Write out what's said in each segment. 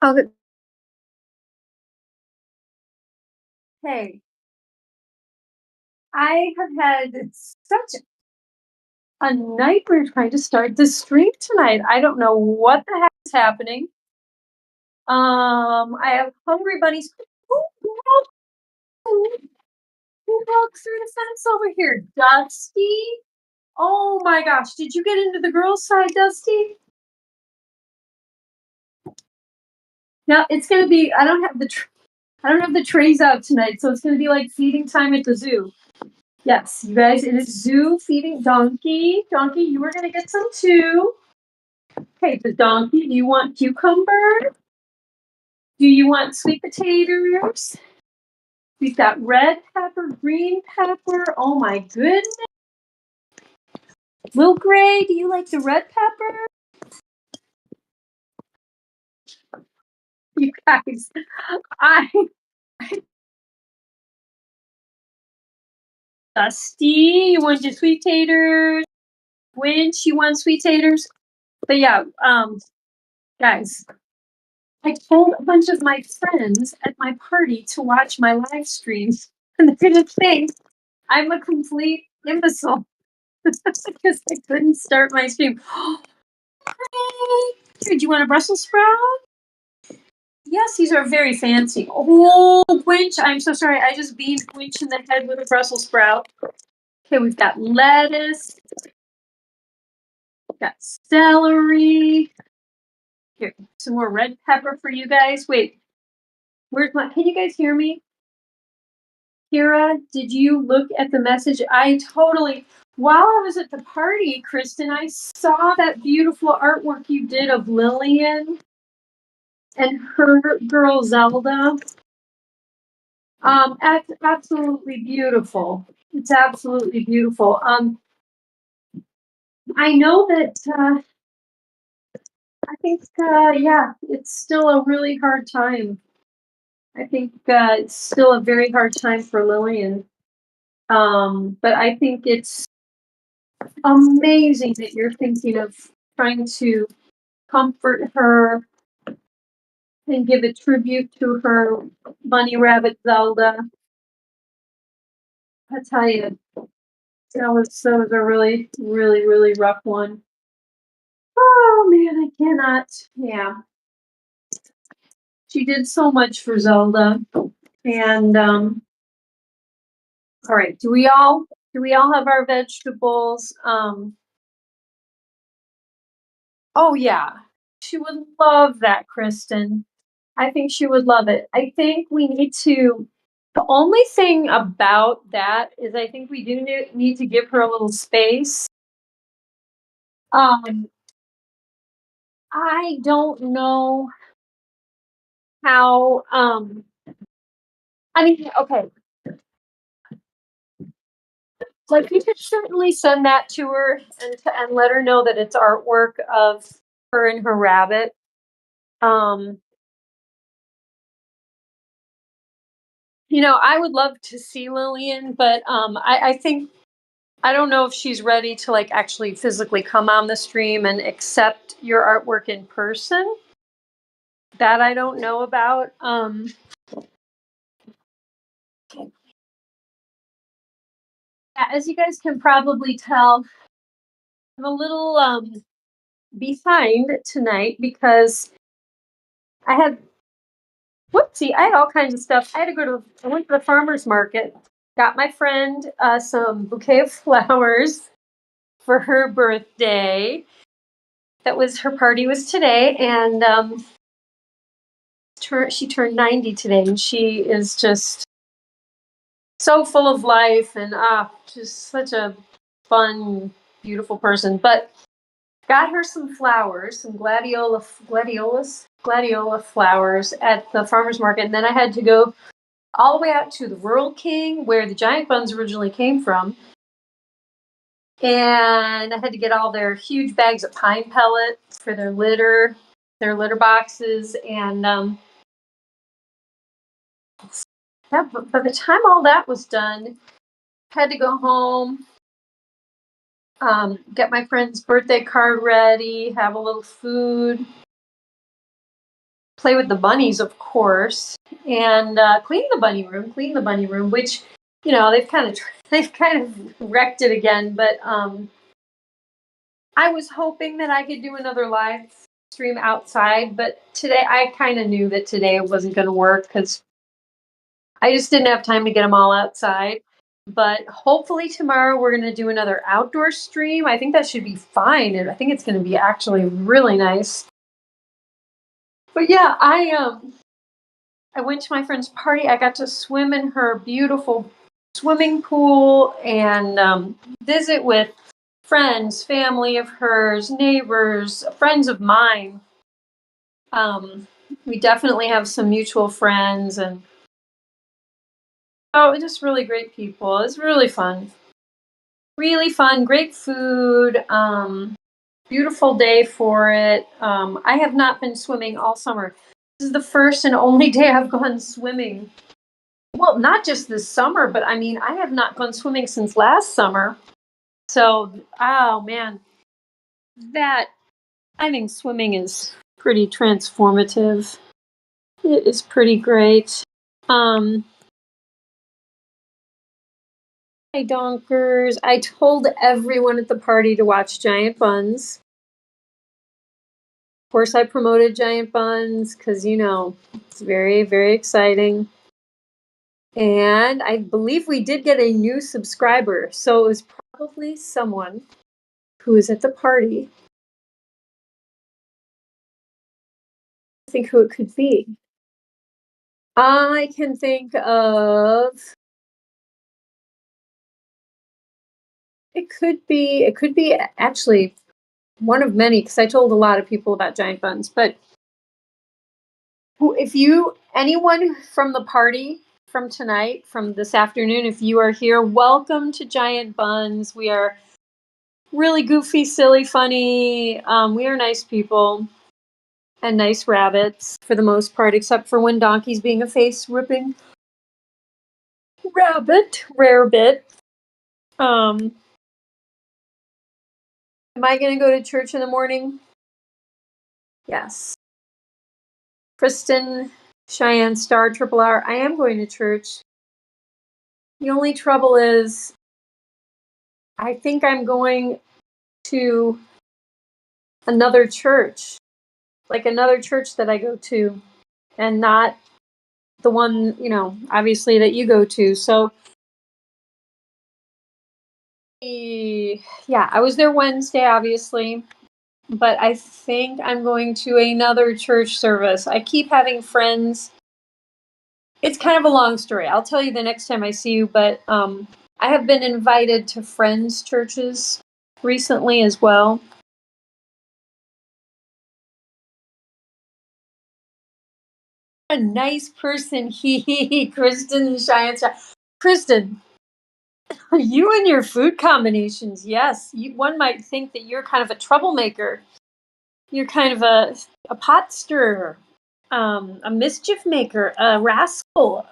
Okay. Hey, I have had such a nightmare trying to start this stream tonight. I don't know what the heck is happening. I have hungry bunnies. Who broke through the fence over here? Dusty? Oh my gosh, did you get into the girls' side, Dusty? Now it's gonna be. I don't have the trays out tonight, so it's gonna be like feeding time at the zoo. Yes, you guys, it is zoo feeding. Donkey, you were gonna get some too. Okay, the donkey, do you want cucumber? Do you want sweet potatoes? We've got red pepper, green pepper. Oh my goodness. Lil Gray, do you like the red pepper? You guys, I Dusty, you want your sweet taters? Winch, you want sweet taters? But yeah, guys, I told a bunch of my friends at my party to watch my live streams, and they're gonna think I'm a complete imbecile because I couldn't start my stream. Here, do you want a Brussels sprout? Yes, these are very fancy. Oh, Gwynch, I'm so sorry. I just beat Gwynch in the head with a Brussels sprout. Okay, we've got lettuce. We've got celery. Here, some more red pepper for you guys. Wait, where's my... Can you guys hear me? Kira, did you look at the message? I totally... While I was at the party, Kristen, I saw that beautiful artwork you did of Lillian and her girl Zelda. Absolutely beautiful. It's absolutely beautiful. I know that I think yeah, it's still a really hard time. I think it's still a very hard time for Lillian. But I think it's amazing that you're thinking of trying to comfort her and give a tribute to her bunny rabbit Zelda. I tell you, that was a really, really, really rough one. Oh man, I cannot. Yeah, she did so much for Zelda. And all right, do we all have our vegetables? Oh yeah, she would love that, Kristen. I think she would love it. I think we need to. The only thing about that is I think we do need to give her a little space. Um, I don't know how. I mean, okay, like you could certainly send that to her and let her know that it's artwork of her and her rabbit. Um, I would love to see Lillian, but I think I don't know if she's ready to like actually physically come on the stream and accept your artwork in person. That I don't know about. Yeah, as you guys can probably tell, I'm a little behind tonight because I had whoopsie, I had all kinds of stuff. I went to the farmer's market, got my friend some bouquet of flowers for her birthday. Her party was today, and she turned 90 today, and she is just so full of life and just such a fun, beautiful person. But got her some flowers, some gladiola flowers at the farmer's market, and then I had to go all the way out to the Rural King, where the giant buns originally came from. And I had to get all their huge bags of pine pellets for their litter boxes. And by the time all that was done, I had to go home, get my friend's birthday card ready, have a little food, play with the bunnies, of course, and clean the bunny room, which, they've kind of wrecked it again. But I was hoping that I could do another live stream outside, but today I kind of knew that today it wasn't going to work because I just didn't have time to get them all outside. But hopefully tomorrow we're going to do another outdoor stream. I think that should be fine, and I think it's going to be actually really nice. But yeah, I went to my friend's party. I got to swim in her beautiful swimming pool and visit with friends, family of hers, neighbors, friends of mine. We definitely have some mutual friends, and just really great people. It's really fun. Really fun, great food. Beautiful day for it. I have not been swimming all summer. This is the first and only day I've gone swimming. Well, not just this summer, but I mean, I have not gone swimming since last summer. So, oh man, I think swimming is pretty transformative. It is pretty great. Hi, Donkers. I told everyone at the party to watch Giant Bunz. Of course, I promoted Giant Bunz because, it's very, very exciting. And I believe we did get a new subscriber. So it was probably someone who was at the party. I think who it could be. I can think of. It could be actually one of many, because I told a lot of people about Giant Bunz. But anyone from the party from tonight, from this afternoon, if you are here, welcome to Giant Bunz. We are really goofy, silly, funny. We are nice people and nice rabbits for the most part, except for when Donkey's being a face-ripping rabbit. Rare bit. Am I going to go to church in the morning? Yes. Kristen, Cheyenne, Star, Triple R. I am going to church. The only trouble is, I think I'm going to another church, like another church that I go to, and not the one, obviously that you go to. So, yeah, I was there Wednesday, obviously, but I think I'm going to another church service. I keep having friends. It's kind of a long story. I'll tell you the next time I see you, but I have been invited to friends' churches recently as well. A nice person, Kristen, Cheyenne. Kristen, you and your food combinations, yes. One might think that you're kind of a troublemaker. You're kind of a pot stirrer, a mischief maker, a rascal.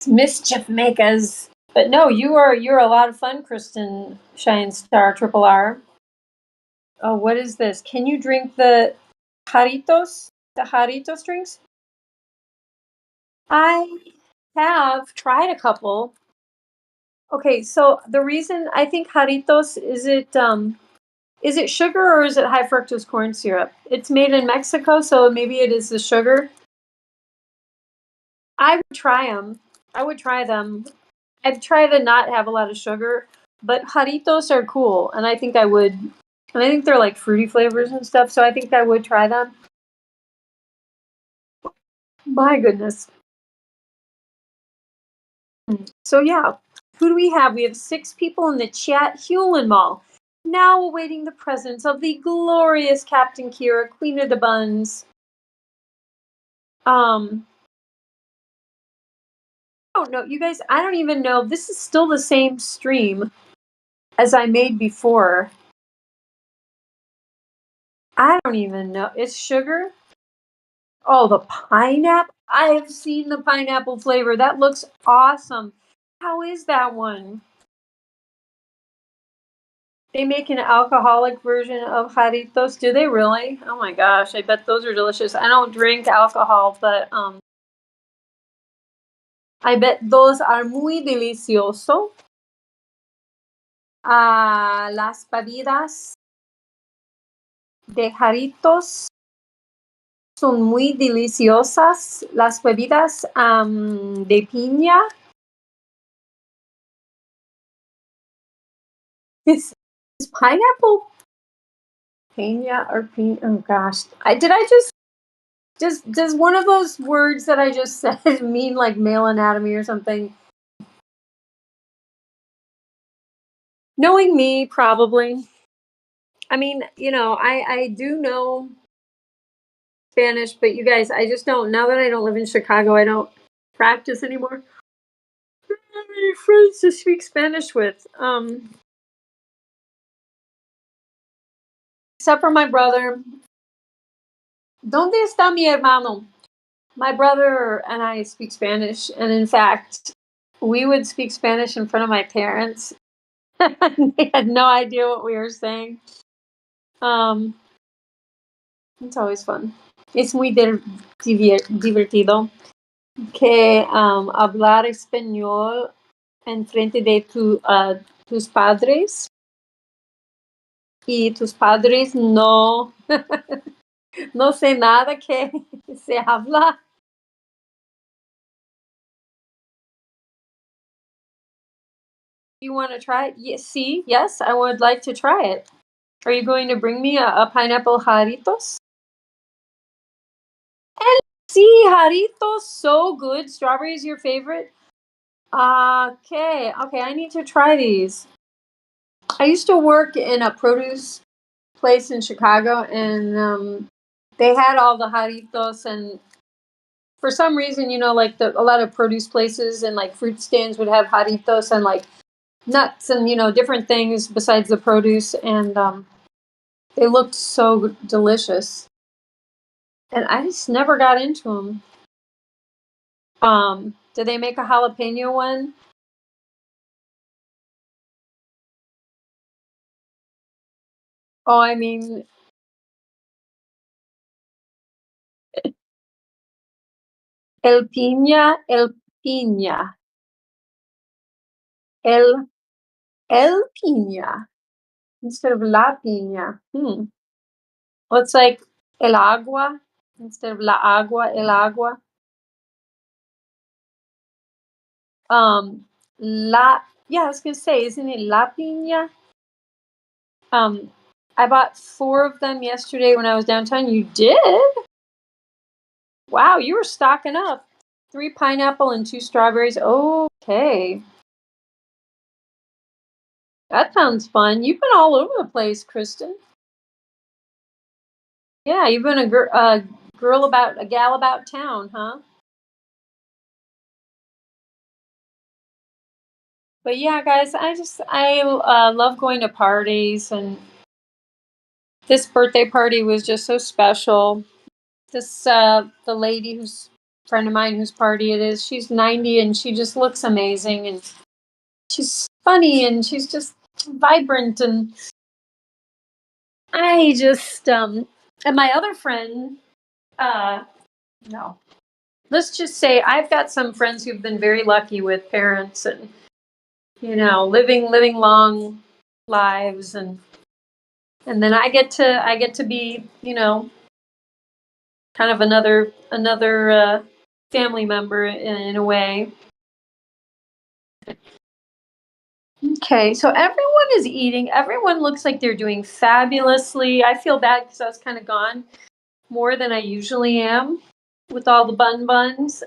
Mischief makers. But no, you're a lot of fun, Kristen, Shine Star, Triple R. Oh, what is this? Can you drink the Jaritos? The Jaritos drinks? I have tried a couple. Okay, so the reason I think Jaritos is it sugar or is it high fructose corn syrup? It's made in Mexico, so maybe it is the sugar. I would try them. I would try them. I've tried to not have a lot of sugar, but Jaritos are cool, and I think I would. And I think they're like fruity flavors and stuff, so I think I would try them. My goodness. So yeah, who do we have? We have 6 people in the chat. Hewlin Mall, now awaiting the presence of the glorious Captain Kira, Queen of the Bunz. I don't know, you guys. I don't even know. This is still the same stream as I made before. I don't even know. It's sugar. Oh, the pineapple. I have seen the pineapple flavor. That looks awesome. How is that one? They make an alcoholic version of jarritos. Do they really? Oh my gosh, I bet those are delicious. I don't drink alcohol, but I bet those are muy delicioso. Las bebidas de jarritos son muy deliciosas. Las bebidas de piña. Is pineapple piña or piña? Oh gosh, does one of those words that I just said mean like male anatomy or something? Knowing me, probably. I mean, I do know Spanish, but you guys, I just don't. Now that I don't live in Chicago, I don't practice anymore. I don't have any friends to speak Spanish with. Except for my brother. ¿Dónde está mi hermano? My brother and I speak Spanish, and in fact, we would speak Spanish in front of my parents. They had no idea what we were saying. Um, it's always fun. Es muy divertido que hablar español en frente de tus padres y tus padres no sé nada que se habla. You want to try it? Yes, see, yes, I would like to try it. Are you going to bring me a pineapple jarritos? And see, jarritos, so good. Strawberry is your favorite? Okay, I need to try these. I used to work in a produce place in Chicago, and they had all the jarritos, and for some reason, like a lot of produce places and like fruit stands would have jarritos and like nuts and different things besides the produce, and they looked so delicious, and I just never got into them. Do they make a jalapeno one? Oh, I mean, el piña, el el piña instead of la piña. Well, it's like el agua instead of la agua, el agua. La Yeah, I was gonna say, isn't it la piña? Um, I bought 4 of them yesterday when I was downtown. You did? Wow, you were stocking up. 3 pineapple and 2 strawberries. Okay. That sounds fun. You've been all over the place, Kristen. Yeah, you've been a gal about town, huh? But yeah, guys, I love going to parties, and this birthday party was just so special. This the lady who's friend of mine whose party it is. She's 90 and she just looks amazing, and she's funny and she's just vibrant, and I just and my other friend no. Let's just say I've got some friends who've been very lucky with parents, and living long lives, and then I get to be, kind of another family member in a way. Okay, so everyone is eating. Everyone looks like they're doing fabulously. I feel bad because I was kind of gone more than I usually am with all the buns.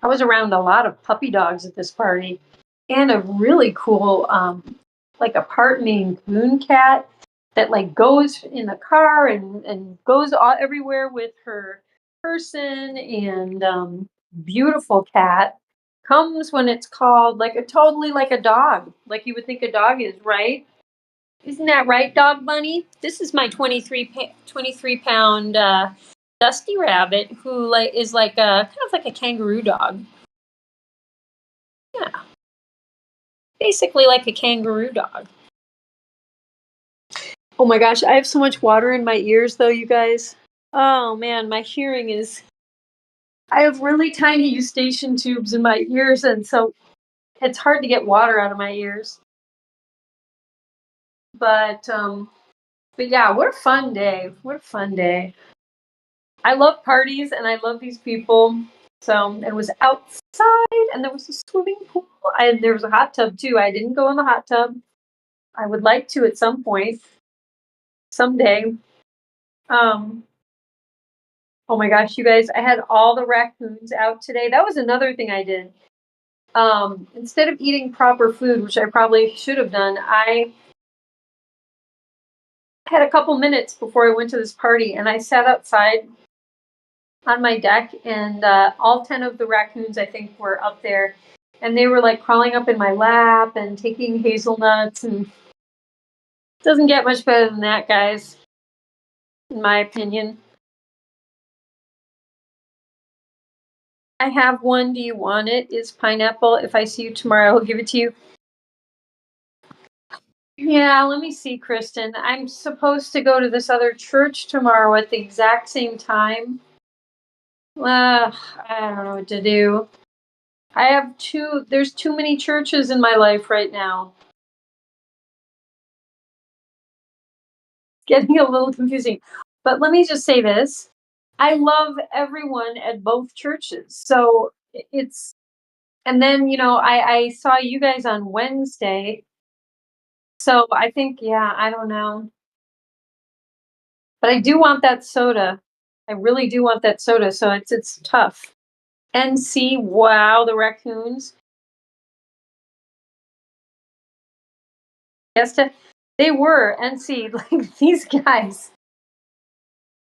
I was around a lot of puppy dogs at this party, and a really cool, like a part Maine Coon cat that like goes in the car and goes everywhere with her person, and beautiful cat comes when it's called, like a totally like a dog, like you would think a dog is, right? Isn't that right, Dog Bunny? This is my 23 pound Dusty Rabbit, who like is like a kind of like a kangaroo dog. Yeah. basically like a kangaroo dog. Oh my gosh, I have so much water in my ears though, you guys. Oh man, my hearing is. I have really tiny eustachian tubes in my ears, and so it's hard to get water out of my ears. But yeah, what a fun day. What a fun day. I love parties and I love these people. So it was outside and there was a swimming pool. There was a hot tub too. I didn't go in the hot tub. I would like to at some point, someday. Um, oh my gosh, you guys, I had all the raccoons out today. That was another thing I did. Instead of eating proper food, which I probably should have done, I had a couple minutes before I went to this party and I sat outside on my deck, and all 10 of the raccoons, I think, were up there. And they were like crawling up in my lap and taking hazelnuts. And it doesn't get much better than that, guys, in my opinion. I have one. Do you want it? Is pineapple. If I see you tomorrow, I'll give it to you. Yeah, let me see, Kristen. I'm supposed to go to this other church tomorrow at the exact same time. I don't know what to do. There's too many churches in my life right now. Getting a little confusing. But let me just say this. I love everyone at both churches. So it's, and then, I saw you guys on Wednesday. So I think, yeah, I don't know. But I do want that soda. I really do want that soda. So it's tough. NC, wow, the raccoons. Yes, they were NC, like these guys.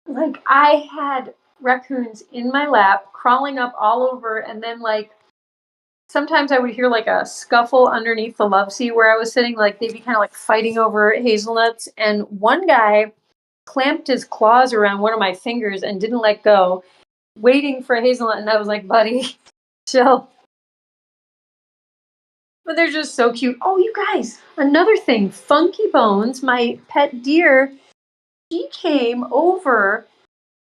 Like I had raccoons in my lap crawling up all over, and then like sometimes I would hear like a scuffle underneath the love seat where I was sitting, like they'd be kind of like fighting over hazelnuts, and one guy clamped his claws around one of my fingers and didn't let go, waiting for a hazelnut, and I was like, buddy, chill. But they're just so cute. Oh, you guys, another thing, Funky Bones, my pet deer, she came over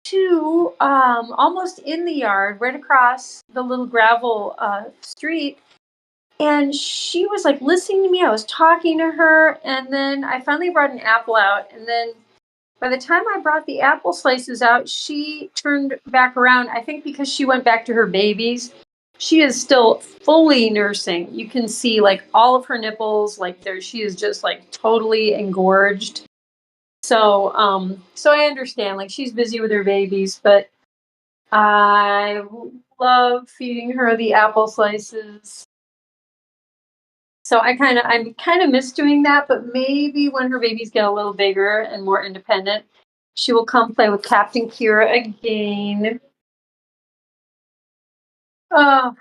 to almost in the yard, right across the little gravel street. And she was like listening to me. I was talking to her. And then I finally brought an apple out. And then by the time I brought the apple slices out, she turned back around. I think because she went back to her babies. She is still fully nursing. You can see like all of her nipples, like there, she is just like totally engorged. So I understand, like she's busy with her babies, but I love feeding her the apple slices. So I'm kind of miss doing that, but maybe when her babies get a little bigger and more independent, she will come play with Captain Kira again. Oh,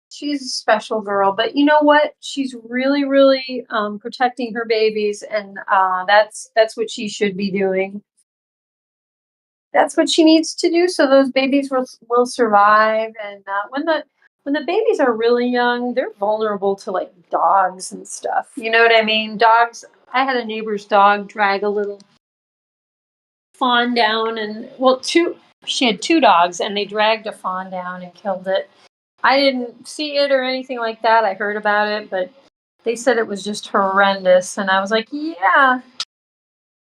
she's a special girl, but you know what? She's really, really protecting her babies, and that's what she should be doing. That's what she needs to do, so those babies will survive. And when the babies are really young, they're vulnerable to like dogs and stuff. You know what I mean? Dogs. I had a neighbor's dog drag a little fawn down, and well, two. She had two dogs, and they dragged a fawn down and killed it. I didn't see it or anything like that. I heard about it, but they said it was just horrendous, and I was like, yeah.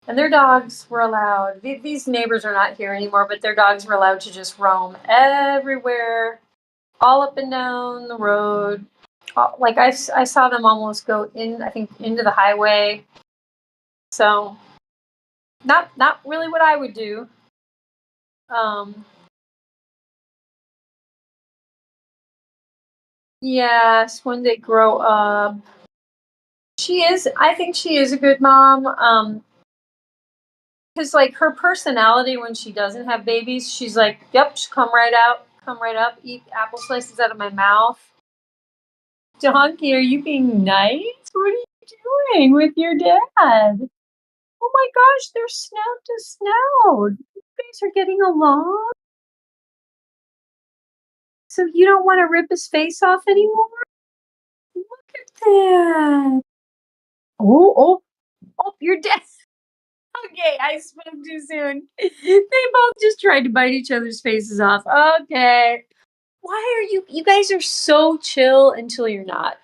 And their dogs were allowed. These neighbors are not here anymore, but their dogs were allowed to just roam everywhere, all up and down the road. Like I saw them almost go in, I think, into the highway. So not really what I would do. Um, yes, when they grow up, she is. I think she is a good mom. Because like her personality when she doesn't have babies, she's like, "Yep, just come right out, come right up, eat apple slices out of my mouth." Donkey, are you being nice? What are you doing with your dad? Oh my gosh, they're snout to snout. You guys are getting along? So you don't want to rip his face off anymore? Look at that. Oh, you're dead. Okay, I spoke too soon. They both just tried to bite each other's faces off. Okay. Why are you guys are so chill until you're not.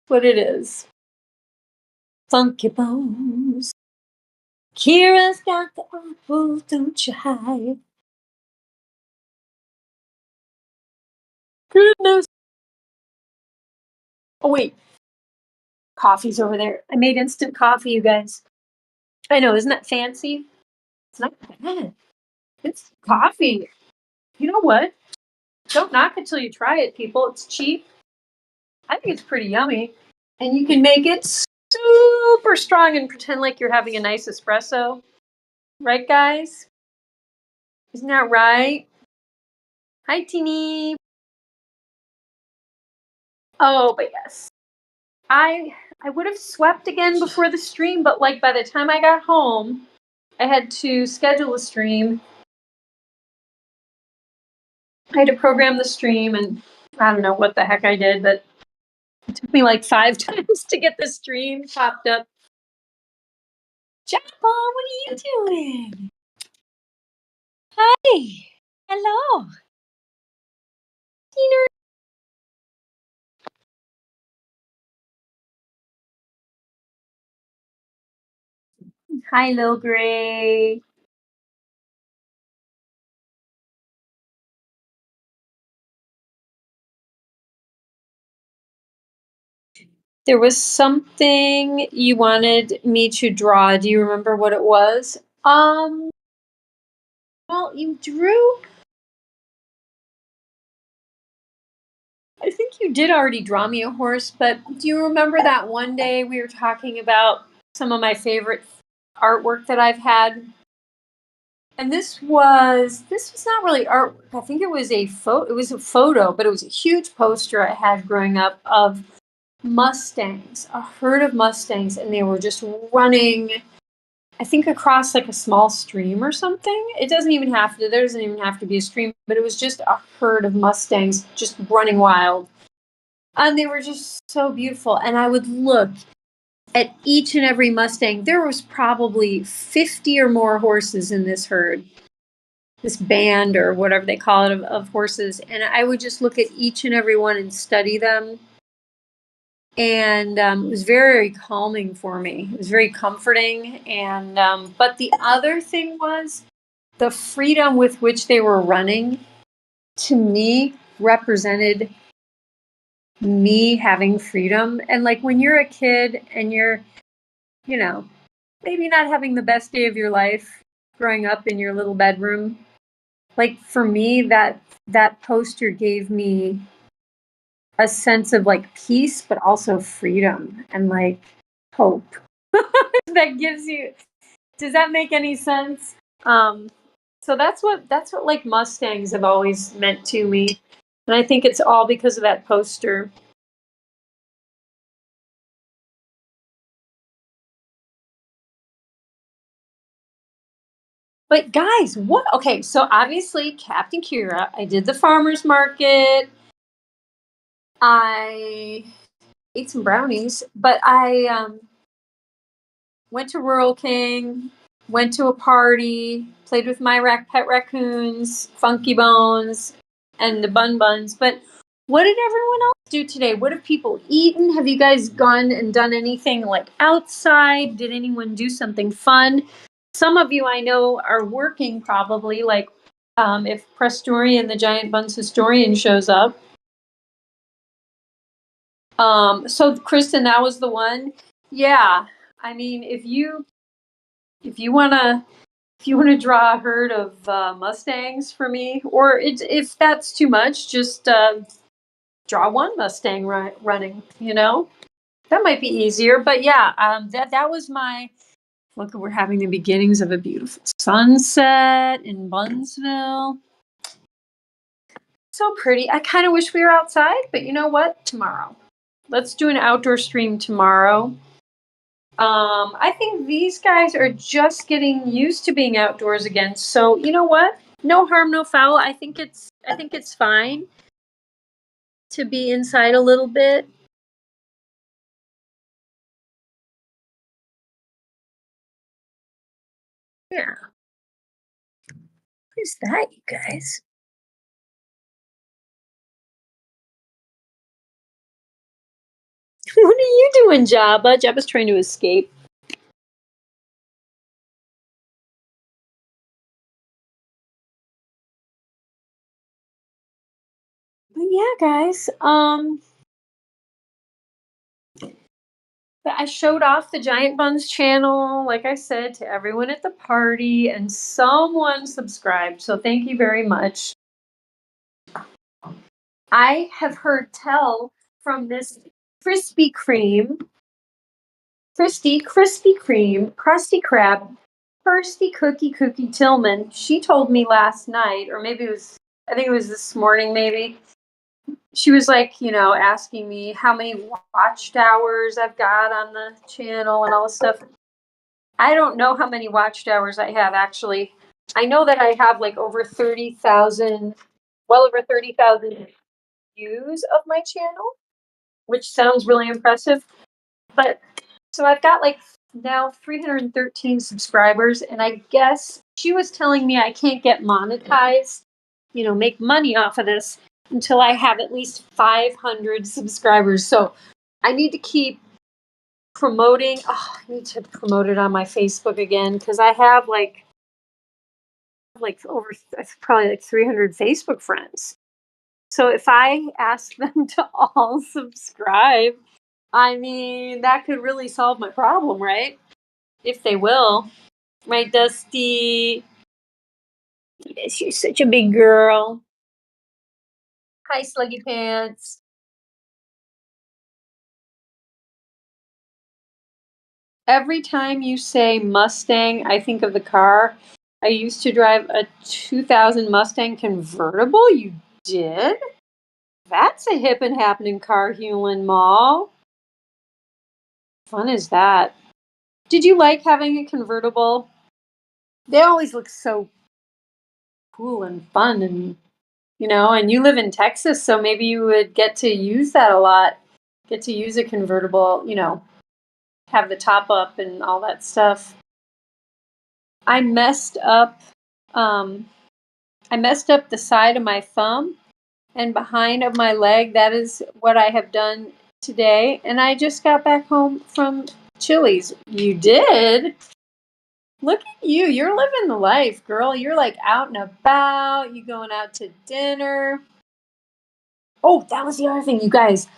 What it is. Funky bones. Kira's got the apple, don't you hide. Goodness. Oh wait, coffee's over there. I made instant coffee, you guys. I know, isn't that fancy? It's not bad. It's coffee. You know what? Don't knock it till you try it, people. It's cheap. I think it's pretty yummy. And you can make it super strong and pretend like you're having a nice espresso. Right, guys? Isn't that right? Hi, Teeny. Oh, but yes. I would have swept again before the stream, but like by the time I got home, I had to schedule a stream. I had to program the stream, and I don't know what the heck I did, but it took me like 5 times to get the stream popped up. Jabba, what are you doing? Hi. Hello. Tina. Hi, Lil Gray. There was something you wanted me to draw. Do you remember what it was? Well, you drew. I think you did already draw me a horse, but do you remember that one day we were talking about some of my favorite artwork that I've had? And this was not really artwork. I think it was a photo. It was a photo, but it was a huge poster I had growing up of Mustangs, a herd of Mustangs, and they were just running, I think, across like a small stream or something. It doesn't even have to, there doesn't even have to be a stream, but it was just a herd of Mustangs just running wild. And they were just so beautiful. And I would look at each and every Mustang. There was probably 50 or more horses in this herd, this band or whatever they call it of horses. And I would just look at each and every one and study them. And it was very calming for me. It was very comforting. And but the other thing was the freedom with which they were running. To me, represented me having freedom. And like when you're a kid and you're, you know, maybe not having the best day of your life growing up in your little bedroom. Like for me, that poster gave me a sense of like peace, but also freedom and like hope. That gives you, does that make any sense? So that's what like Mustangs have always meant to me. And I think it's all because of that poster. But guys, what? Okay, so obviously Captain Kira, I did the farmer's market. I ate some brownies, but I went to Rural King, went to a party, played with my pet raccoons, Funky Bones, and the Buns. But what did everyone else do today? What have people eaten? Have you guys gone and done anything like outside? Did anyone do something fun? Some of you I know are working probably, like if Prestorian, the giant Bunz historian, shows up. So Kristen, that was the one. Yeah. I mean, if you wanna draw a herd of Mustangs for me, or if that's too much, just draw one Mustang running. That might be easier. But yeah, that was my look. We're having the beginnings of a beautiful sunset in Bunzville. So pretty. I kind of wish we were outside, but you know what? Tomorrow, let's do an outdoor stream tomorrow. I think these guys are just getting used to being outdoors again. So you know what? No harm, no foul. I think it's fine. to be inside a little bit. Yeah. What is that, you guys? What are you doing, Jabba? Jabba's trying to escape. But yeah, guys. But I showed off the Giant Bunz channel, like I said, to everyone at the party, and someone subscribed. So thank you very much. I have heard tell from this Krispy Kreme, Krispy Kreme, Krusty Krab, Kirsty Cookie Tillman. She told me last night, or maybe it was, I think it was this morning, maybe. She was like, asking me how many watched hours I've got on the channel and all this stuff. I don't know how many watched hours I have, actually. I know that I have like over 30,000, well over 30,000 views of my channel, which sounds really impressive. But so I've got like now 313 subscribers, and I guess she was telling me I can't get monetized, make money off of this until I have at least 500 subscribers. So I need to keep promoting. Oh, I need to promote it on my Facebook again, because I have like over probably like 300 Facebook friends. So if I ask them to all subscribe, I mean, that could really solve my problem, right? If they will. Right, Dusty? Yes, you're such a big girl. Hi, Sluggy Pants. Every time you say Mustang, I think of the car. I used to drive a 2000 Mustang convertible. You did? That's a hip and happening car, Hewlin Mall. Fun is that? Did you like having a convertible? They always look so cool and fun, and and you live in Texas, so maybe you would get to use that a lot. Get to use a convertible, have the top up and all that stuff. I messed up the side of my thumb and behind of my leg. That is what I have done today, and I just got back home from Chili's. You did? Look at you. You're living the life, girl. You're like out and about. You going out to dinner. Oh, that was the other thing, you guys.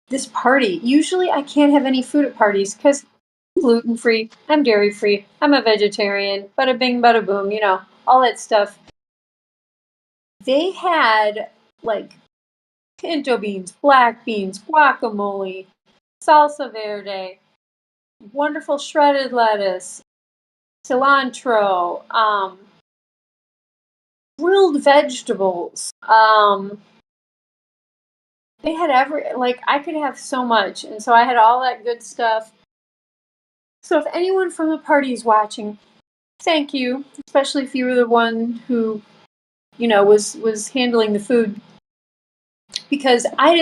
This party. Usually I can't have any food at parties because I'm gluten free, I'm dairy free, I'm a vegetarian, bada bing, bada boom, all that stuff. They had like pinto beans, black beans, guacamole, salsa verde, wonderful shredded lettuce, cilantro, grilled vegetables. They had I could have so much. And so I had all that good stuff. So if anyone from the party is watching, thank you, especially if you were the one who, was handling the food, because I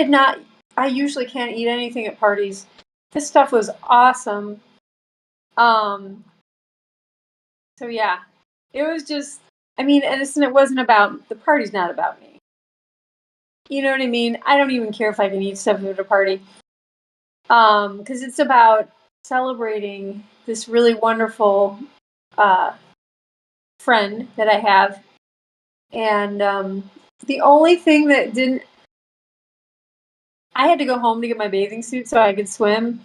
usually can't eat anything at parties. This stuff was awesome. Um, so yeah, it was just, and it wasn't about, the party's not about me. You know what I mean? I don't even care if I can eat stuff at a party. Because it's about celebrating this really wonderful friend that I have. And the only thing that didn't, I had to go home to get my bathing suit so I could swim.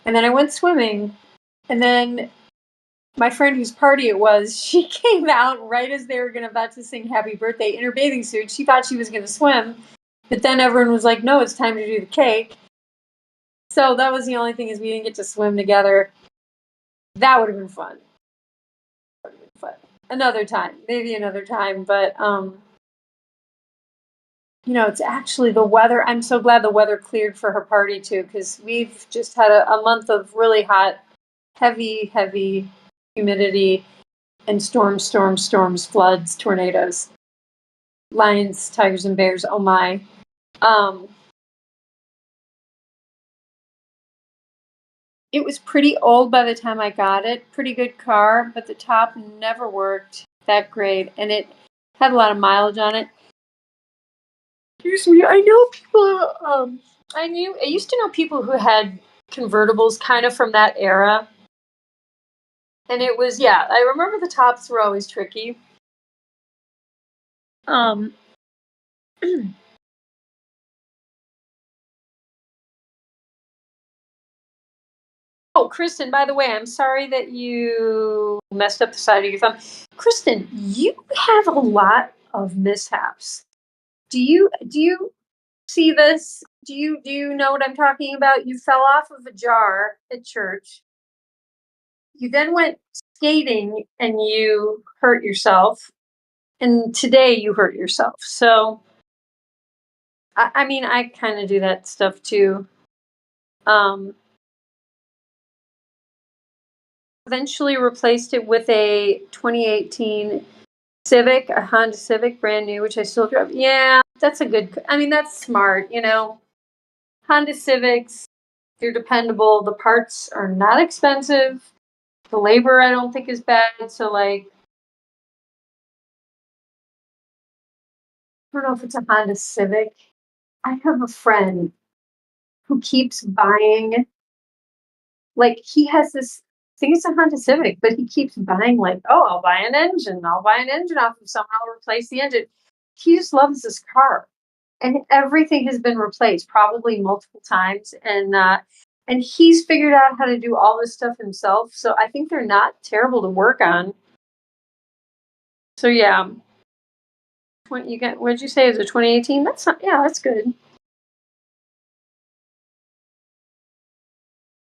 And then I went swimming. And then my friend whose party it was, she came out right as they were about to sing happy birthday in her bathing suit. She thought she was going to swim. But then everyone was like, no, it's time to do the cake. So that was the only thing, is we didn't get to swim together. That would have been fun. Another time, maybe another time. But it's actually the weather. I'm so glad the weather cleared for her party too, because we've just had a month of really hot, heavy humidity and storms, floods, tornadoes, lions, tigers, and bears. Oh my. it was pretty old by the time I got it. Pretty good car, but the top never worked that great, and it had a lot of mileage on it. Excuse me. I know people. I used to know people who had convertibles kind of from that era, and it was I remember the tops were always tricky. Um. Oh, Kristen, by the way, I'm sorry that you messed up the side of your thumb. Kristen, you have a lot of mishaps. Do you see this? Do you know what I'm talking about? You fell off of a jar at church. You then went skating and you hurt yourself. And today you hurt yourself. So I mean I kind of do that stuff too. Um Eventually replaced it with a 2018 Civic, a Honda Civic, brand new, which I still drive. Yeah, that's a good. I mean, that's smart. Honda Civics, they're dependable. The parts are not expensive. The labor, I don't think, is bad. So, like, I don't know if it's a Honda Civic. I have a friend who keeps buying. Like, he has this. I think it's a Honda Civic, but he keeps buying like, oh, I'll buy an engine. I'll buy an engine off of someone. I'll replace the engine. He just loves this car, and everything has been replaced probably multiple times. And he's figured out how to do all this stuff himself. So I think they're not terrible to work on. So yeah, you got what did you say? Is it 2018? That's not. Yeah, that's good.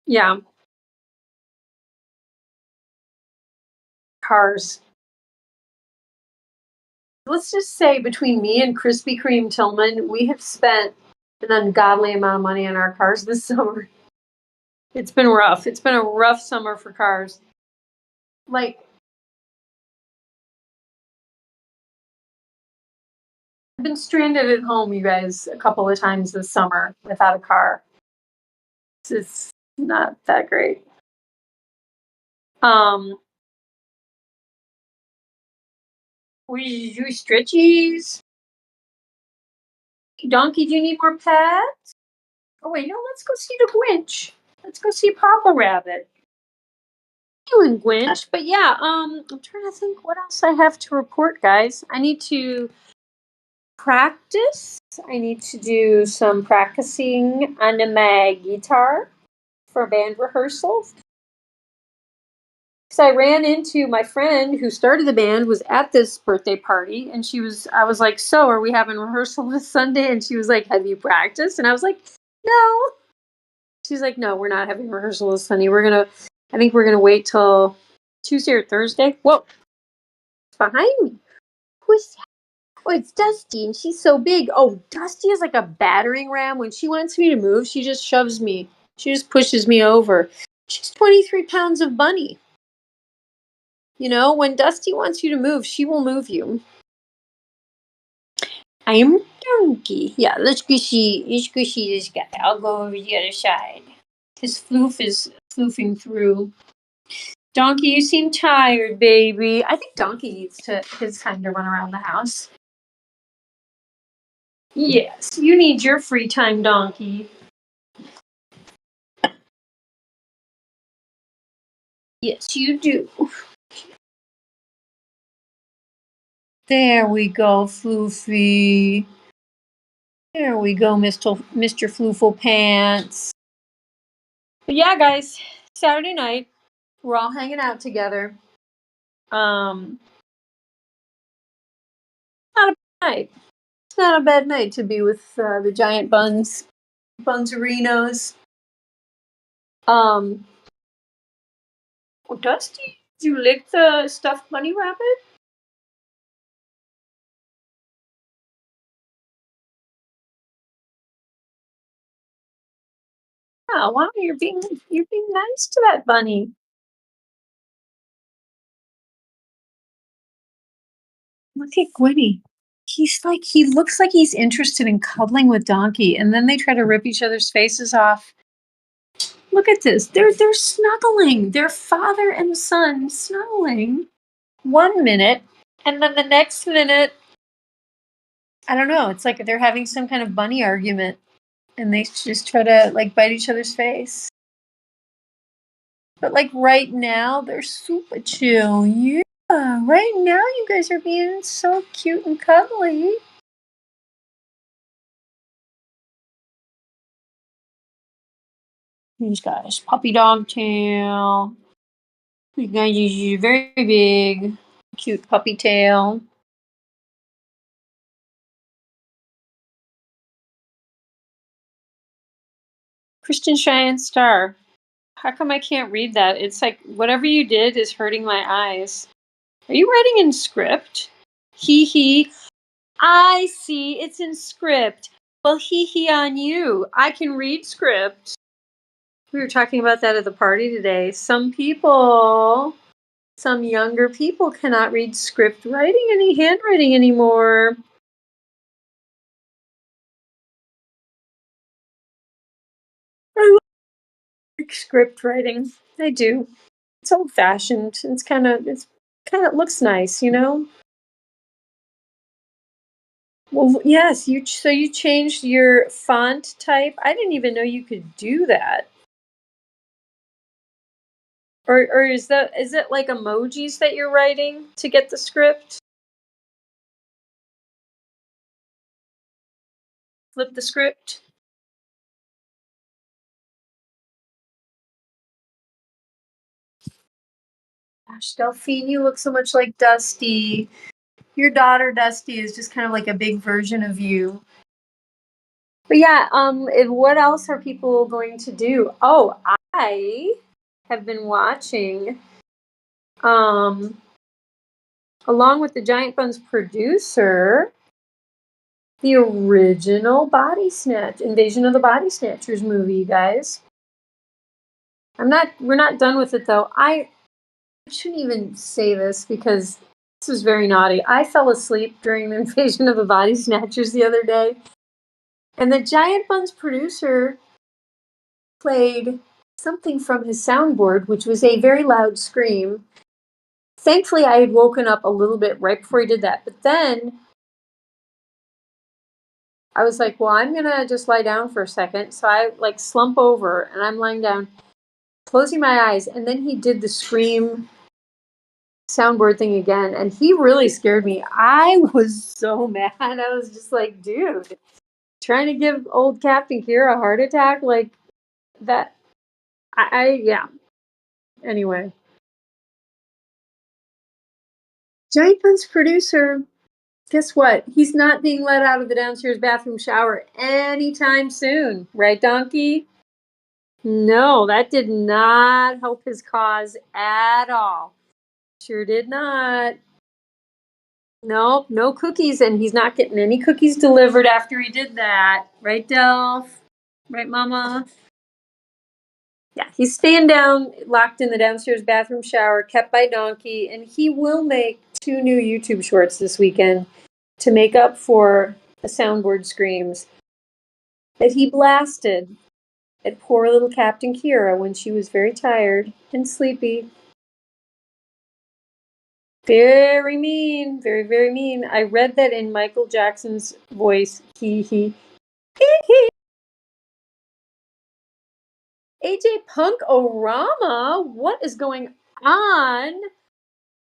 Yeah, cars. Let's just say between me and Krispy Kreme Tillman, we have spent an ungodly amount of money on our cars this summer. It's been rough. It's been a rough summer for cars. Like, I've been stranded at home, you guys, a couple of times this summer without a car. It's not that great. Um, we do stretchies. Donkey, do you need more pets? Oh wait, no, let's go see the Grinch. Let's go see Papa Rabbit. You and Grinch. But yeah, I'm trying to think what else I have to report, guys. I need to practice. I need to do some practicing on my guitar for band rehearsals. So I ran into my friend who started the band was at this birthday party, and I was like, so are we having rehearsal this Sunday? And she was like, have you practiced? And I was like, no. She's like, no, we're not having rehearsal this Sunday. I think we're gonna wait till Tuesday or Thursday. Whoa, it's behind me. Who's that? Oh, it's Dusty, and she's so big. Oh, Dusty is like a battering ram. When she wants me to move, she just shoves me. She just pushes me over. She's 23 pounds of bunny. When Dusty wants you to move, she will move you. I'm Donkey. Yeah, let's go see this guy. I'll go over the other side. His floof is floofing through. Donkey, you seem tired, baby. I think Donkey needs his time to run around the house. Yes, you need your free time, Donkey. Yes, you do. There we go, Floofy. There we go, Mr. Floofle Pants. But yeah, guys, Saturday night, we're all hanging out together. Um, not a bad night. It's not a bad night to be with the giant Bunzerinos. Um, Dusty, did you lick the stuffed bunny rabbit? Yeah, wow, you're being nice to that bunny. Look at Gwynnie. He looks like he's interested in cuddling with Donkey, and then they try to rip each other's faces off. Look at this. They're snuggling. They're father and son snuggling 1 minute, and then the next minute, I don't know. It's like they're having some kind of bunny argument, and they just try to like bite each other's face. But like right now, they're super chill. Yeah, right now you guys are being so cute and cuddly. These guys, puppy dog tail. You guys use very big, cute puppy tail. Christian Cheyenne Star. How come I can't read that? It's like whatever you did is hurting my eyes. Are you writing in script? Hee hee. I see, it's in script. Well, hee hee on you. I can read script. We were talking about that at the party today. Some younger people cannot read script writing, any handwriting anymore. I like script writing. I do. It's old fashioned. It's kind of looks nice, you know? Well, yes, so you changed your font type. I didn't even know you could do that. Or is it like emojis that you're writing to get the script? Flip the script? Gosh, Delphine, you look so much like Dusty. Your daughter Dusty is just kind of like a big version of you. But yeah, what else are people going to do? Oh, I have been watching, um, along with the Giant Bunz producer, the original Invasion of the Body Snatchers movie, you guys. We're not done with it though. I shouldn't even say this because this is very naughty. I fell asleep during the Invasion of the Body Snatchers the other day. And the Giant Bunz producer played something from his soundboard, which was a very loud scream. Thankfully, I had woken up a little bit right before he did that. But then I was like, well, I'm going to just lie down for a second. So I like slump over and I'm lying down, closing my eyes. And then he did the scream soundboard thing again. And he really scared me. I was so mad. I was just like, dude, trying to give old Captain Kira a heart attack like that. Yeah. Anyway. Giant Bunz producer, guess what? He's not being let out of the downstairs bathroom shower anytime soon. Right, Donkey? No, that did not help his cause at all. Sure did not. Nope, no cookies, and he's not getting any cookies delivered after he did that. Right, Delph? Right, Mama? Yeah, he's staying down, locked in the downstairs bathroom shower, kept by Donkey, and he will make 2 new YouTube shorts this weekend to make up for the soundboard screams that he blasted at poor little Captain Kira when she was very tired and sleepy. Very mean, very, very mean. I read that in Michael Jackson's voice. He. AJ Punk-O-Rama, what is going on?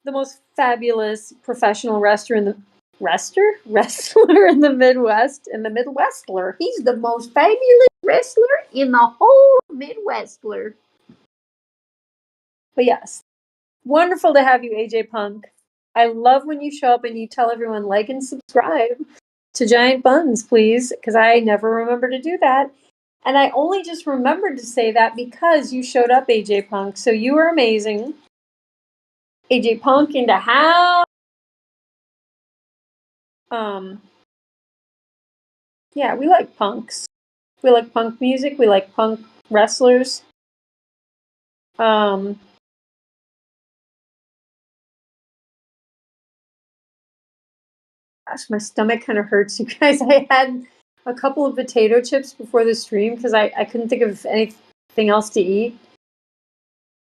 The most fabulous professional wrestler in the Midwest, in the Midwestler. He's the most fabulous wrestler in the whole Midwestler. But yes, wonderful to have you, AJ Punk. I love when you show up and you tell everyone like and subscribe to Giant Bunz, please, because I never remember to do that. And I only just remembered to say that because you showed up, AJ Punk. So you were amazing. AJ Punk into how? Yeah, we like punks. We like punk music. We like punk wrestlers. Gosh, my stomach kind of hurts, you guys. I had a couple of potato chips before the stream because I couldn't think of anything Thing else to eat,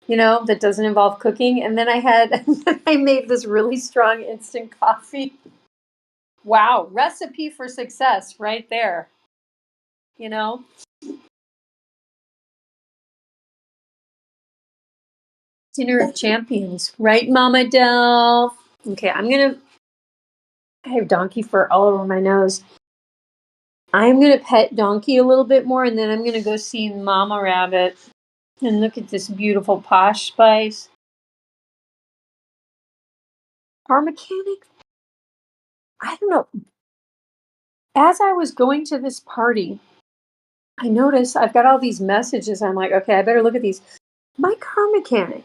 that doesn't involve cooking. And then I made this really strong instant coffee. Wow, recipe for success right there. Dinner of champions, right, Mama Delph? Okay, I have donkey fur all over my nose. I'm gonna pet donkey a little bit more, and then I'm gonna go see Mama Rabbit and look at this beautiful Posh spice. Car mechanic? I don't know. As I was going to this party, I noticed I've got all these messages. I'm like, okay, I better look at these. My car mechanic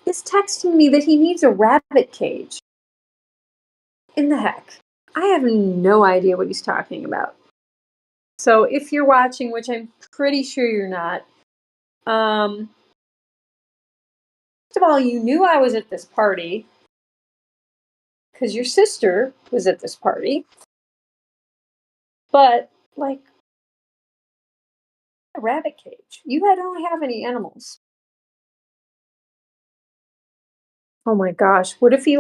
is texting me that he needs a rabbit cage. In the heck? I have no idea what he's talking about. So if you're watching, which I'm pretty sure you're not, first of all, you knew I was at this party because your sister was at this party. But, like, a rabbit cage. You don't have any animals. Oh my gosh. What if he,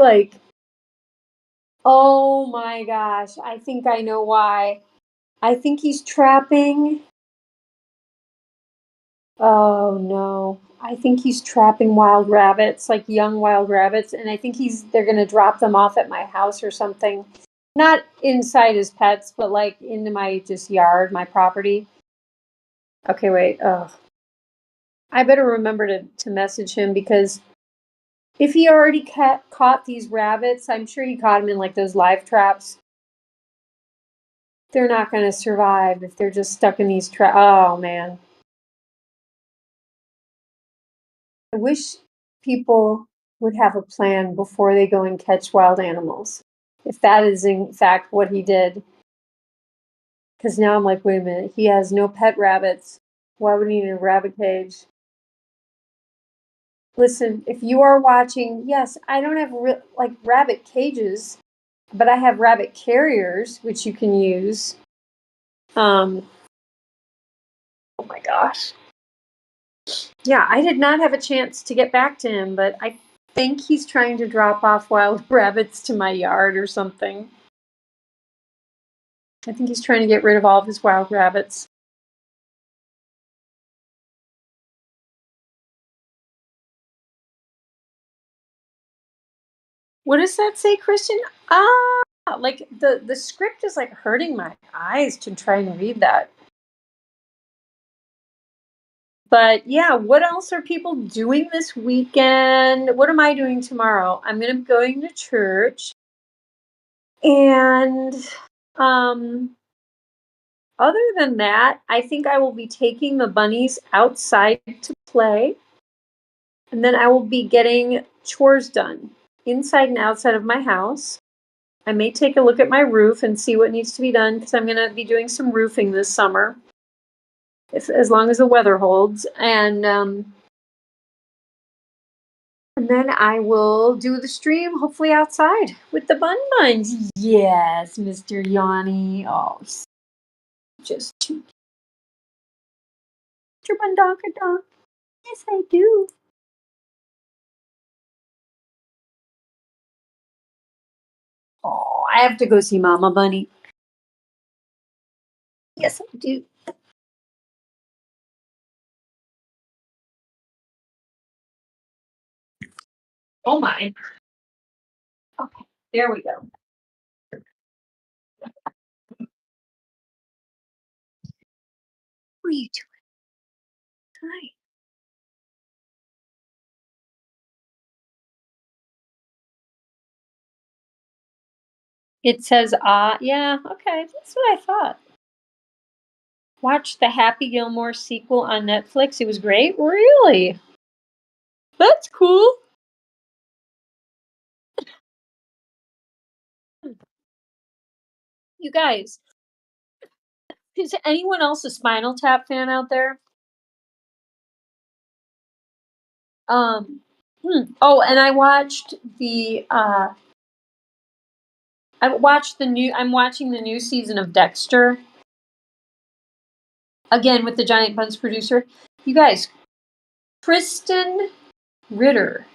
oh my gosh. I think I know why. I think he's trapping. Oh no. I think he's trapping wild rabbits, like young wild rabbits, and I think they're gonna drop them off at my house or something. Not inside his pets, but like into my just yard, my property. Okay, wait. Ugh. I better remember to message him because if he already caught these rabbits, I'm sure he caught them in like those live traps. They're not going to survive if they're just stuck in these traps. Oh man. I wish people would have a plan before they go and catch wild animals. If that is in fact what he did. Because now I'm like, wait a minute, he has no pet rabbits. Why would he need a rabbit cage? Listen, if you are watching, yes, I don't have rabbit cages, but I have rabbit carriers, which you can use. Oh my gosh. Yeah, I did not have a chance to get back to him, but I think he's trying to drop off wild rabbits to my yard or something. I think he's trying to get rid of all of his wild rabbits. What does that say, Christian? Like the script is like hurting my eyes to try and read that. But yeah, what else are people doing this weekend? What am I doing tomorrow? I'm gonna be going to church. And other than that, I think I will be taking the bunnies outside to play. And then I will be getting chores done inside and outside of my house. I may take a look at my roof and see what needs to be done because I'm going to be doing some roofing this summer, as long as the weather holds. And then I will do the stream, hopefully outside with the buns. Yes, Mr. Yanni. Oh, just too. Mr. Bundonkadonk. Yes, I do. Oh, I have to go see Mama Bunny. Yes, I do. Oh my. Okay, there we go. What are you doing? Hi. It says, yeah, okay, that's what I thought. Watched the Happy Gilmore sequel on Netflix. It was great. Really? That's cool. You guys, is anyone else a Spinal Tap fan out there? Oh, and I watched I'm watching the new season of Dexter again with the Giant Bunz producer. You guys, Kristen Ritter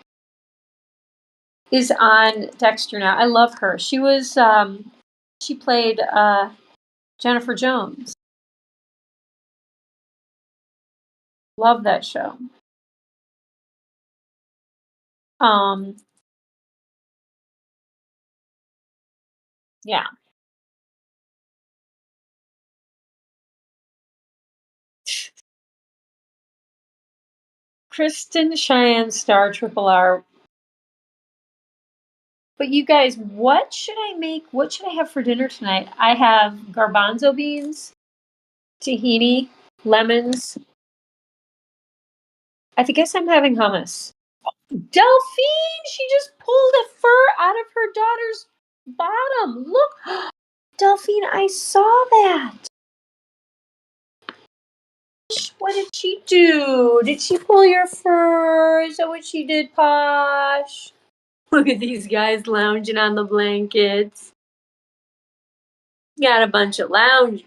is on Dexter now. I love her. She was she played Jennifer Jones. Love that show. Um yeah. Kristen Cheyenne Star Triple R. But you guys, what should I make? What should I have for dinner tonight? I have garbanzo beans, tahini, lemons. I guess I'm having hummus. Delphine, she just pulled a fur out of her daughter's bottom. Look, Delphine, I saw that. What did she do? Did she pull your fur? Is that what she did, Posh? Look at these guys lounging on the blankets. Got a bunch of lounge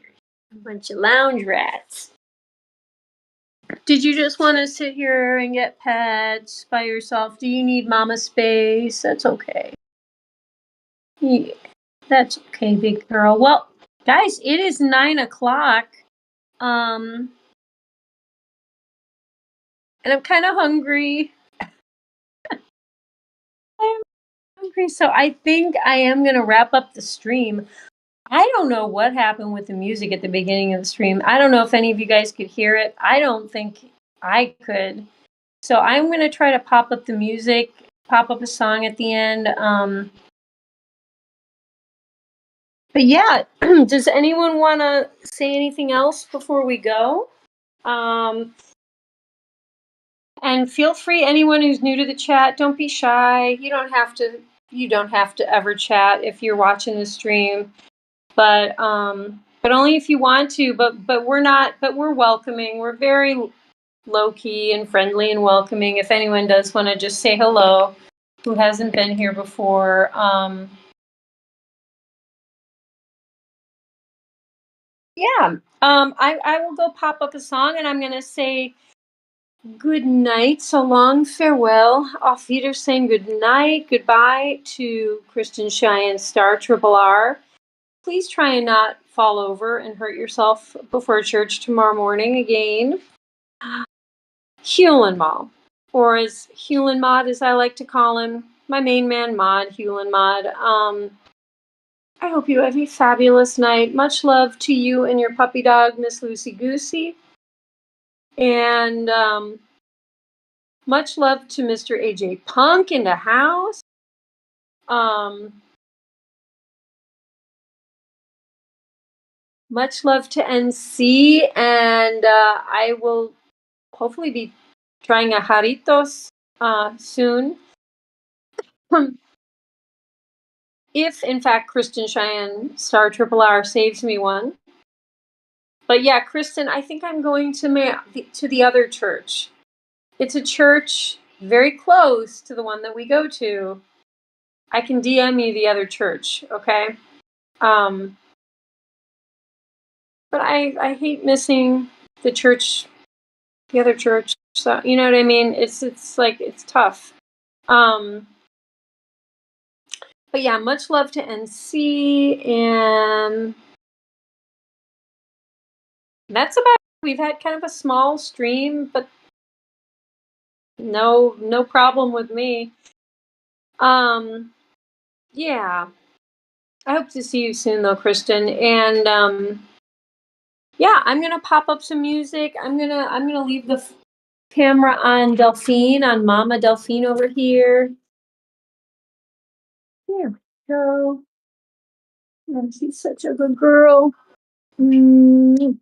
rats. Did you just want to sit here and get pets by yourself? Do you need mama space? That's okay. Yeah, that's okay, big girl. Well, guys, it is 9 o'clock. And I'm kind of hungry. I'm hungry, so I think I am gonna wrap up the stream. I don't know what happened with the music at the beginning of the stream. I don't know if any of you guys could hear it. I don't think I could. So I'm gonna try to pop up the music, pop up a song at the end. But yeah, does anyone want to say anything else before we go? And feel free, anyone who's new to the chat, don't be shy. You don't have to ever chat if you're watching the stream. But only if you want to. But we're welcoming. We're very low key and friendly and welcoming. If anyone does want to just say hello, who hasn't been here before. Yeah. I will go pop up a song and I'm gonna say good night, so long, farewell, auf Wiedersehen, good night, goodbye to Kristen Cheyenne Star Triple R. Please try and not fall over and hurt yourself before church tomorrow morning again. Hewlin Mall, or as Hewlin Mod, as I like to call him, my main man Mod, Hewlin Mod. I hope you have a fabulous night. Much love to you and your puppy dog, Miss Lucy Goosey. And much love to Mr. AJ Punk in the house. Much love to NC, and I will hopefully be trying a jarritos soon. If, in fact, Kristen Cheyenne Star Triple R saves me one. But yeah, Kristen, I think I'm going to the other church. It's a church very close to the one that we go to. I can DM you the other church, okay? But I hate missing the church, the other church. So you know what I mean? It's like it's tough. But yeah, much love to NC, and that's about it. We've had kind of a small stream, but no problem with me. Yeah. I hope to see you soon though, Kristen. And yeah, I'm gonna pop up some music. I'm gonna leave the camera on Delphine, on Mama Delphine over here. There we go. And she's such a good girl. Mm.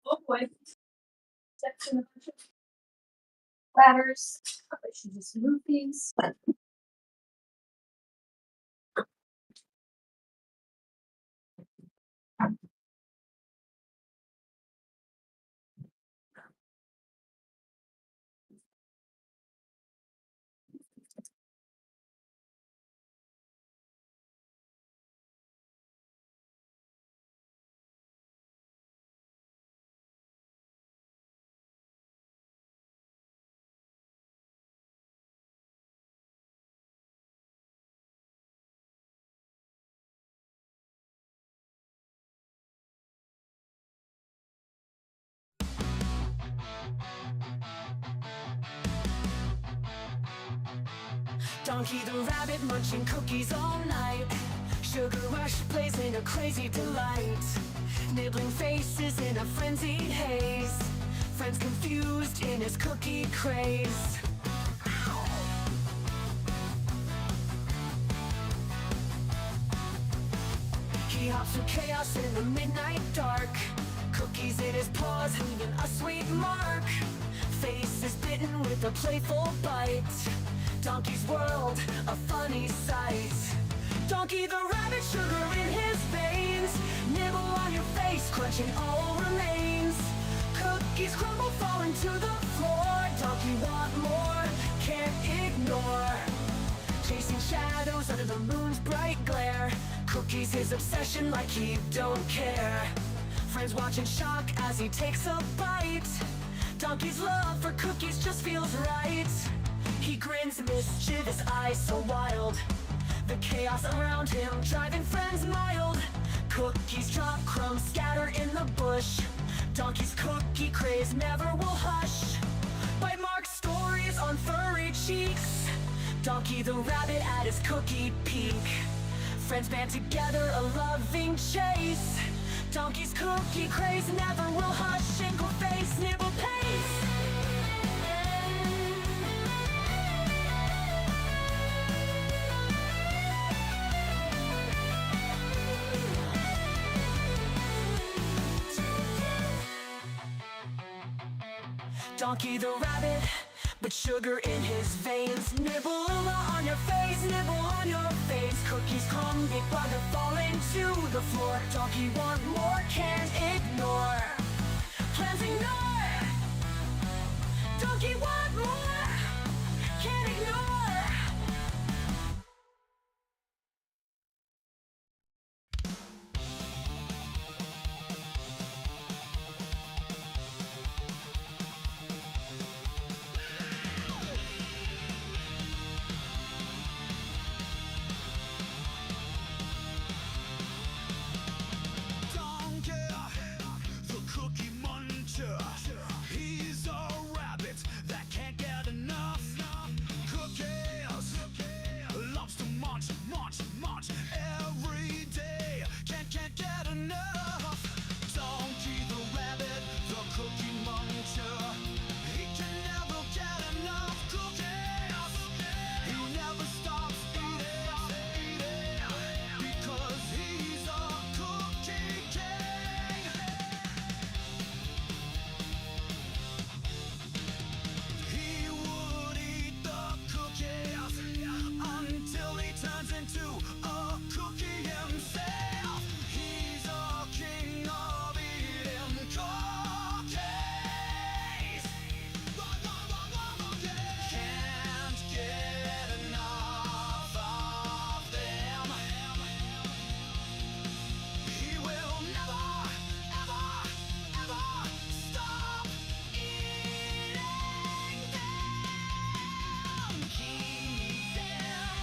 Oh boy. Section of ladders. I should just move these. Donkey the rabbit munching cookies all night. Sugar rush plays in a crazy delight. Nibbling faces in a frenzied haze. Friends confused in his cookie craze. He hops through chaos in the midnight dark. Cookies in his paws, leaving a sweet mark. Face is bitten with a playful bite. Donkey's world, a funny sight. Donkey the rabbit, sugar in his veins. Nibble on your face, crunching all remains. Cookies crumble, falling to the floor. Donkey want more, can't ignore. Chasing shadows under the moon's bright glare. Cookies his obsession like he don't care. Friends watch in shock as he takes a bite. Donkey's love for cookies just feels right. He grins, mischievous eyes so wild. The chaos around him driving friends mild. Cookies drop, crumbs scatter in the bush. Donkey's cookie craze never will hush. Bite mark stories on furry cheeks. Donkey the rabbit at his cookie peak. Friends band together, a loving chase. Donkey's cookie craze never will hush. Ankle face, nibble pace. Donkey the rabbit, but sugar in his veins. Nibble on your face, nibble on your face. Cookies come, big bugger falling to the floor. Donkey want more, can't ignore. Plans ignore. Donkey want more, can't ignore. He's a rabbit that can't get enough. Cookies loves to munch, munch, munch every day. Can't get enough. Donkey the rabbit, the cookie muncher. He can never get enough cookies. He never stops eating because he's a cookie king. He would eat the cookies until he turns into a cookie himself. He's a king of eating cookies. Can't get enough of them. He will never, ever, ever stop eating them. Keep them,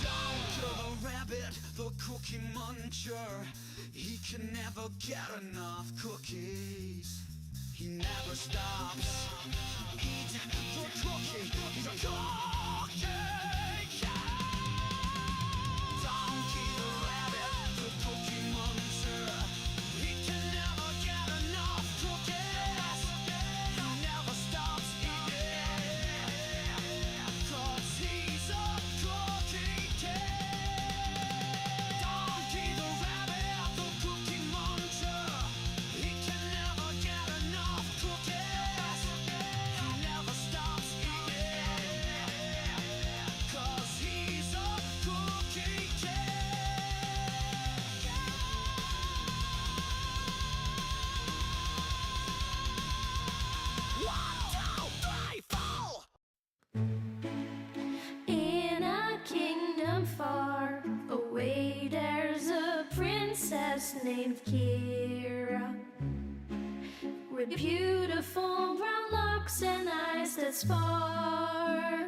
Down to the rabbit, the cookie muncher. He can never get enough cookies. He never stops. Eat the cookie. He's a cookie king. Donkey the rabbit, the cookie muncher. He can never get enough cookies. He never stops eating 'cause he's a cookie king. Donkey the rabbit, the cookie muncher. He can never get enough cookies. He never stops eating 'cause he's a cookie king. One, two, three, four. In a kingdom far away, there's a princess named Kira with beautiful brown locks drops and eyes that sparkle.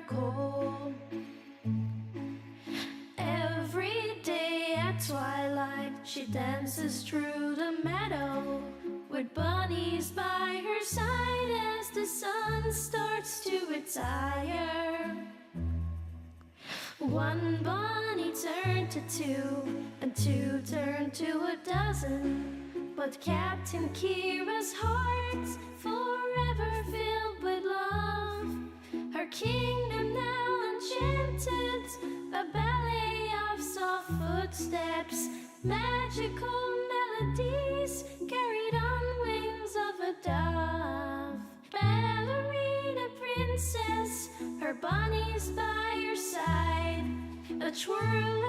Every day at twilight, she dances through the meadow with bunnies by her side as the sun starts to retire. One bunny turned to two, and two turned to a dozen. But Captain Kira's heart's forever filled with love. Her kingdom now enchanted, a ballet of soft footsteps, magical melodies carried on wings of a dove. Ballerina princess, her bunnies by her side, a twirl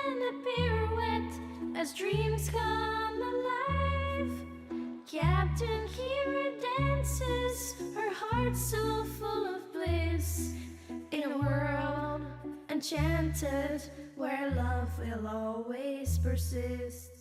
and a pirouette as dreams come alive. Captain Kira dances, her heart so full of bliss, in a world enchanted where love will always persist.